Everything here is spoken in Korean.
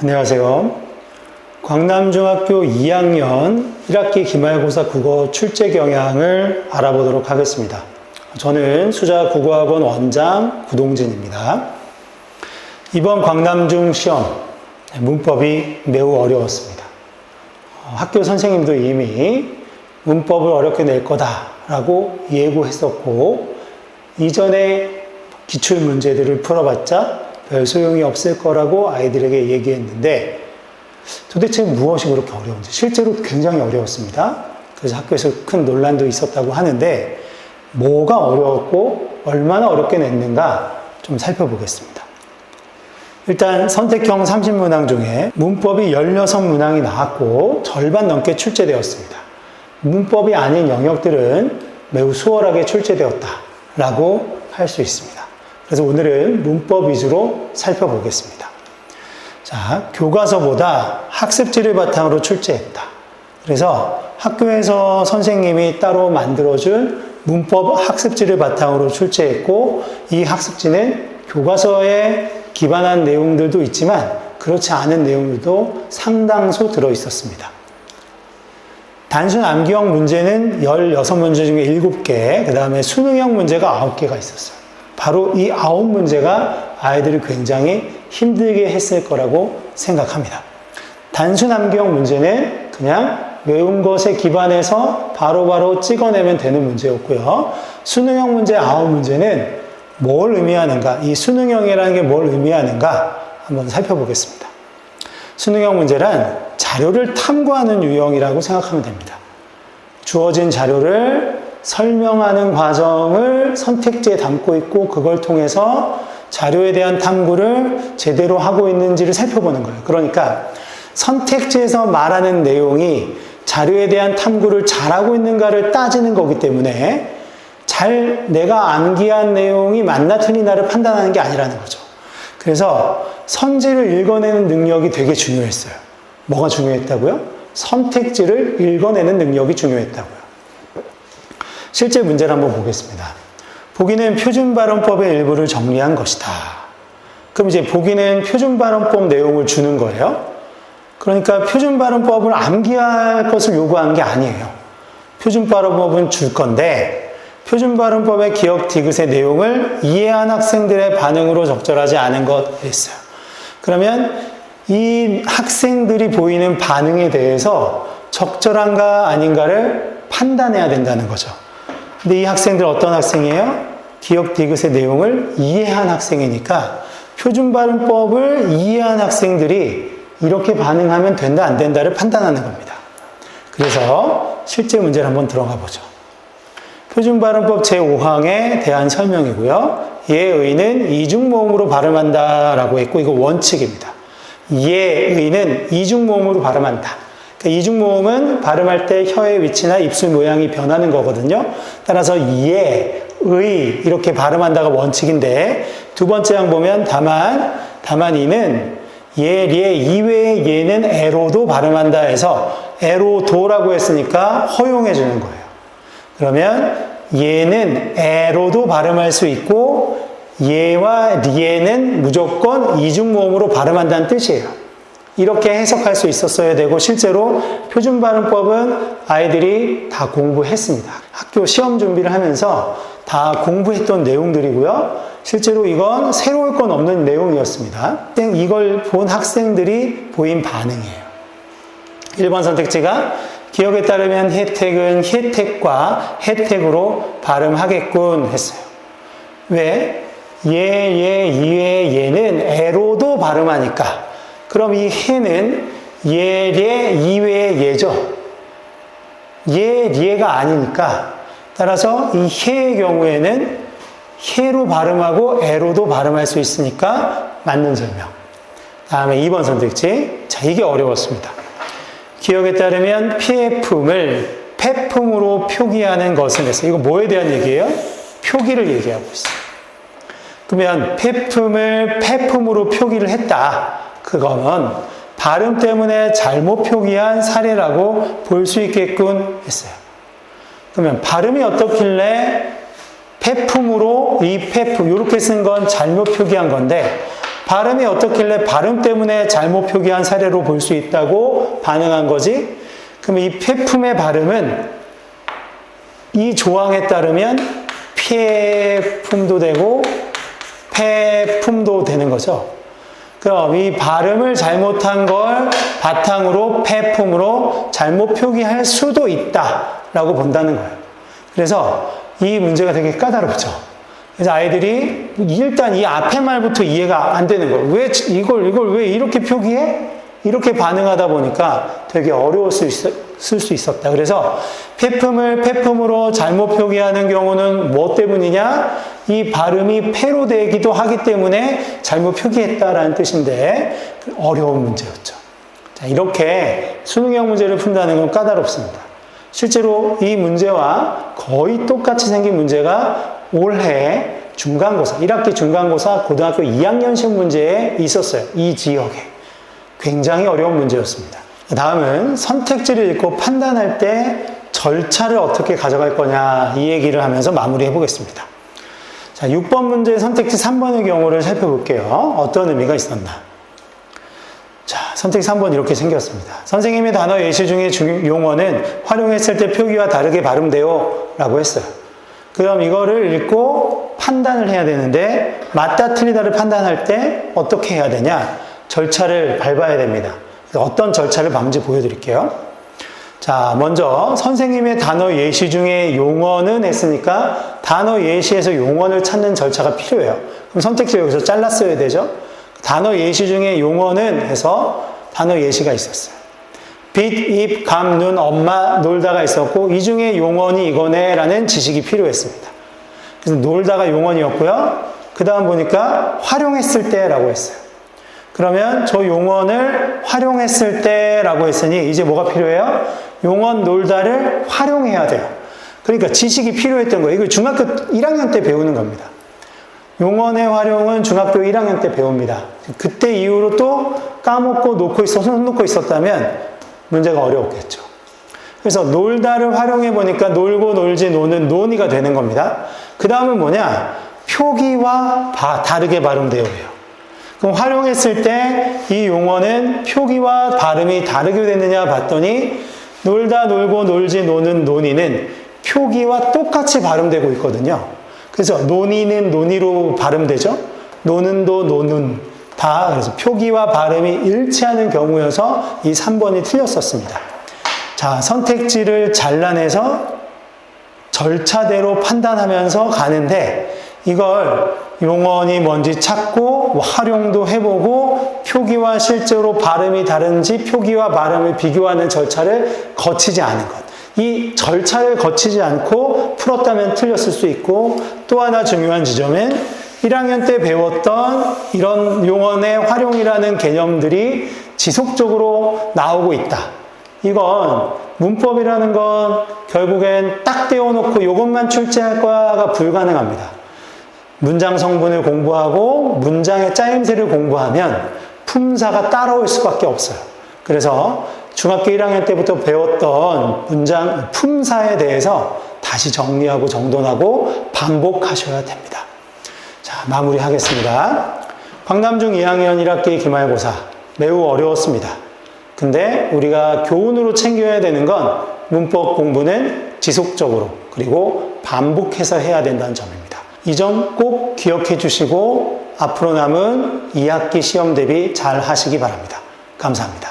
안녕하세요. 광남중학교 2학년 1학기 기말고사 국어 출제 경향을 알아보도록 하겠습니다. 저는 수자국어학원 원장 구동진입니다. 이번 광남중 시험 문법이 매우 어려웠습니다. 학교 선생님도 이미 문법을 어렵게 낼 거다라고 예고했었고, 이전에 기출문제들을 풀어봤자 별 소용이 없을 거라고 아이들에게 얘기했는데, 도대체 무엇이 그렇게 어려운지 실제로 굉장히 어려웠습니다. 그래서 학교에서 큰 논란도 있었다고 하는데, 뭐가 어려웠고 얼마나 어렵게 냈는가 좀 살펴보겠습니다. 일단 선택형 30문항 중에 문법이 16문항이 나왔고 절반 넘게 출제되었습니다. 문법이 아닌 영역들은 매우 수월하게 출제되었다라고 할 수 있습니다. 그래서 오늘은 문법 위주로 살펴보겠습니다. 자, 교과서보다 학습지를 바탕으로 출제했다. 그래서 학교에서 선생님이 따로 만들어준 문법 학습지를 바탕으로 출제했고, 이 학습지는 교과서에 기반한 내용들도 있지만 그렇지 않은 내용들도 상당수 들어있었습니다. 단순 암기형 문제는 16문제 중에 7개, 그 다음에 수능형 문제가 9개가 있었어요. 바로 이 9문제가 아이들이 굉장히 힘들게 했을 거라고 생각합니다. 단순 암기형 문제는 그냥 외운 것에 기반해서 바로바로 찍어내면 되는 문제였고요. 수능형 문제 9문제는 뭘 의미하는가, 이 수능형이라는 게 뭘 의미하는가 한번 살펴보겠습니다. 수능형 문제란 자료를 탐구하는 유형이라고 생각하면 됩니다. 주어진 자료를 설명하는 과정을 선택지에 담고 있고, 그걸 통해서 자료에 대한 탐구를 제대로 하고 있는지를 살펴보는 거예요. 그러니까 선택지에서 말하는 내용이 자료에 대한 탐구를 잘하고 있는가를 따지는 거기 때문에 내가 암기한 내용이 맞나 틀리나를 판단하는 게 아니라는 거죠. 그래서 선지를 읽어내는 능력이 되게 중요했어요. 뭐가 중요했다고요? 선택지를 읽어내는 능력이 중요했다고요. 실제 문제를 한번 보겠습니다. 보기는 표준발음법의 일부를 정리한 것이다. 그럼 이제 보기는 표준발음법 내용을 주는 거예요. 그러니까 표준발음법을 암기할 것을 요구한 게 아니에요. 표준발음법은 줄 건데, 표준발음법의 기억 디귿의 내용을 이해한 학생들의 반응으로 적절하지 않은 것 했어요. 그러면 이 학생들이 보이는 반응에 대해서 적절한가 아닌가를 판단해야 된다는 거죠. 근데 이 학생들 어떤 학생이에요? 기억 디귿의 내용을 이해한 학생이니까 표준발음법을 이해한 학생들이 이렇게 반응하면 된다 안 된다를 판단하는 겁니다. 그래서 실제 문제를 한번 들어가 보죠. 표준발음법 제5항에 대한 설명이고요. 예의는 이중모음으로 발음한다라고 했고, 이거 원칙입니다. 예의는 이중모음으로 발음한다. 그러니까 이중모음은 발음할 때 혀의 위치나 입술 모양이 변하는 거거든요. 따라서 의 이렇게 발음한다가 원칙인데, 두 번째 항 보면 다만 이는 예 이외의 예는 에로도 발음한다 해서 에로도라고 했으니까 허용해 주는 거예요. 그러면 예는 에로도 발음할 수 있고, 예와 리에는 무조건 이중모음으로 발음한다는 뜻이에요. 이렇게 해석할 수 있었어야 되고, 실제로 표준발음법은 아이들이 다 공부했습니다. 학교 시험 준비를 하면서 다 공부했던 내용들이고요. 실제로 이건 새로울 건 없는 내용이었습니다. 이걸 본 학생들이 보인 반응이에요. 1번 선택지가 기억에 따르면 혜택은 혜택과 혜택으로 발음하겠군 했어요. 왜? 이외 예는 에로도 발음하니까. 그럼 이 해는 예례 이외의 예죠. 예리가 아니니까. 따라서 이 해의 경우에는 해로 발음하고 에로도 발음할 수 있으니까 맞는 설명. 다음에 2번 선택지. 자, 이게 어려웠습니다. 기억에 따르면 피해품을 폐품으로 표기하는 것은 했어요. 이거 뭐에 대한 얘기예요? 표기를 얘기하고 있어요. 그러면 폐품을 폐품으로 표기를 했다. 그거는 발음 때문에 잘못 표기한 사례라고 볼 수 있겠군 했어요. 그러면 발음이 어떻길래 폐품으로 이 폐품 이렇게 쓴 건 잘못 표기한 건데, 발음이 어떻길래 발음 때문에 잘못 표기한 사례로 볼 수 있다고 반응한 거지? 그럼 이 폐품의 발음은 이 조항에 따르면 폐품도 되고 폐품도 되는 거죠. 그럼 이 발음을 잘못한 걸 바탕으로 폐품으로 잘못 표기할 수도 있다라고 본다는 거예요. 그래서 이 문제가 되게 까다롭죠. 그래서 아이들이 일단 이 앞에 말부터 이해가 안 되는 거예요. 왜 이걸 왜 이렇게 표기해? 이렇게 반응하다 보니까 되게 어려웠을 수 있었다. 그래서 폐품을 폐품으로 잘못 표기하는 경우는 뭐 때문이냐? 이 발음이 폐로 되기도 하기 때문에 잘못 표기했다라는 뜻인데 어려운 문제였죠. 자, 이렇게 수능형 문제를 푼다는 건 까다롭습니다. 실제로 이 문제와 거의 똑같이 생긴 문제가 올해 중간고사, 1학기 중간고사 고등학교 2학년 시험 문제에 있었어요. 이 지역에. 굉장히 어려운 문제였습니다. 다음은 선택지를 읽고 판단할 때 절차를 어떻게 가져갈 거냐 이 얘기를 하면서 마무리해 보겠습니다. 자, 6번 문제 선택지 3번의 경우를 살펴볼게요. 어떤 의미가 있었나? 자, 선택지 3번 이렇게 생겼습니다. 선생님의 단어 예시 중에 용어는 활용했을 때 표기와 다르게 발음돼요 라고 했어요. 그럼 이거를 읽고 판단을 해야 되는데 맞다 틀리다를 판단할 때 어떻게 해야 되냐? 절차를 밟아야 됩니다. 어떤 절차를 밟는지 보여드릴게요. 자, 먼저 선생님의 단어 예시 중에 용어는 했으니까 단어 예시에서 용어를 찾는 절차가 필요해요. 그럼 선택지 여기서 잘랐어야 되죠. 단어 예시 중에 용어는 해서 단어 예시가 있었어요. 빛, 입, 감, 눈, 엄마, 놀다가 있었고 이 중에 용언이 이거네 라는 지식이 필요했습니다. 그래서 놀다가 용언이었고요. 그 다음 보니까 활용했을 때 라고 했어요. 그러면 저 용언을 활용했을 때 라고 했으니 이제 뭐가 필요해요? 용언 놀다를 활용해야 돼요. 그러니까 지식이 필요했던 거예요. 이걸 중학교 1학년 때 배우는 겁니다. 용언의 활용은 중학교 1학년 때 배웁니다. 그때 이후로 또 까먹고 손 놓고 있었다면 문제가 어려웠겠죠. 그래서 놀다를 활용해 보니까 놀고 놀지 노는 논의가 되는 겁니다. 그 다음은 뭐냐? 표기와 다르게 발음되어요. 그럼 활용했을 때 이 용어는 표기와 발음이 다르게 됐느냐 봤더니 놀다 놀고 놀지 노는 논의는 표기와 똑같이 발음되고 있거든요. 그래서 논의는 논의로 발음되죠. 노는도 노는 다 그래서 표기와 발음이 일치하는 경우여서 이 3번이 틀렸었습니다. 자, 선택지를 잘라내서 절차대로 판단하면서 가는데 이걸 용언이 뭔지 찾고 활용도 해보고 표기와 실제로 발음이 다른지 표기와 발음을 비교하는 절차를 거치지 않은 것. 이 절차를 거치지 않고 풀었다면 틀렸을 수 있고 또 하나 중요한 지점은 1학년 때 배웠던 이런 용언의 활용이라는 개념들이 지속적으로 나오고 있다. 이건 문법이라는 건 결국엔 딱 떼어놓고 이것만 출제할 거가 불가능합니다. 문장 성분을 공부하고 문장의 짜임새를 공부하면 품사가 따라올 수밖에 없어요. 그래서 중학교 1학년 때부터 배웠던 문장 품사에 대해서 다시 정리하고 정돈하고 반복하셔야 됩니다. 자, 마무리하겠습니다. 광남중 2학년 1학기 기말고사 매우 어려웠습니다. 근데 우리가 교훈으로 챙겨야 되는 건 문법 공부는 지속적으로 그리고 반복해서 해야 된다는 점입니다. 이 점 꼭 기억해 주시고 앞으로 남은 2학기 시험 대비 잘 하시기 바랍니다. 감사합니다.